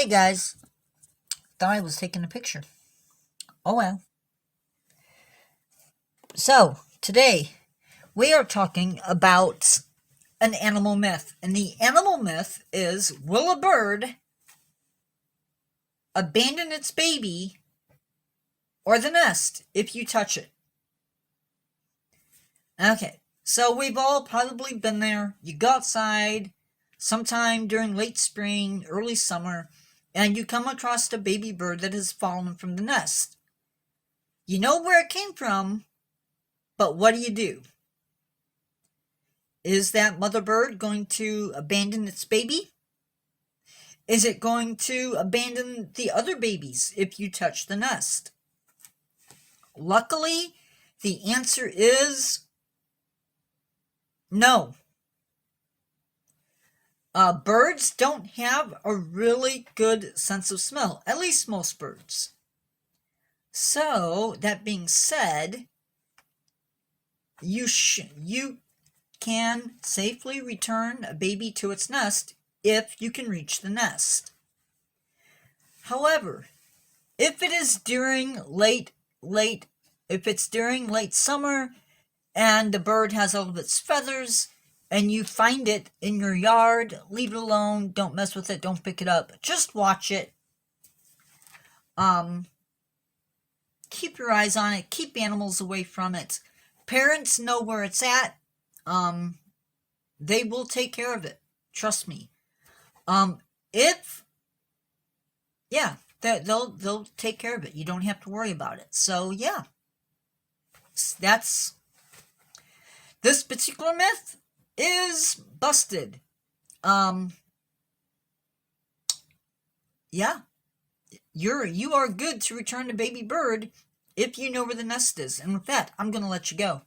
Hey guys, thought I was taking a picture. Oh well. So, today we are talking about an animal myth. And the animal myth is, will a bird abandon its baby or the nest if you touch it? Okay, so we've all probably been there. You go outside sometime during late spring, early summer, and you come across a baby bird that has fallen from the nest. You know where it came from, but what do? Is that mother bird going to abandon its baby? Is it going to abandon the other babies if you touch the nest? Luckily, the answer is no. Birds don't have a really good sense of smell, at least most birds. So, that being said, you can safely return a baby to its nest if you can reach the nest. However, if it is during late summer and the bird has all of its feathers and you find it in your yard, leave it alone. Don't mess with it. Don't pick it up. Just watch it. Keep your eyes on it. Keep animals away from it. Parents know where it's at. They will take care of it. Trust me. They'll take care of it. You don't have to worry about it. So yeah, that's this particular myth is busted. Yeah, you are good to return the baby bird if you know where the nest is. And with that, I'm gonna let you go.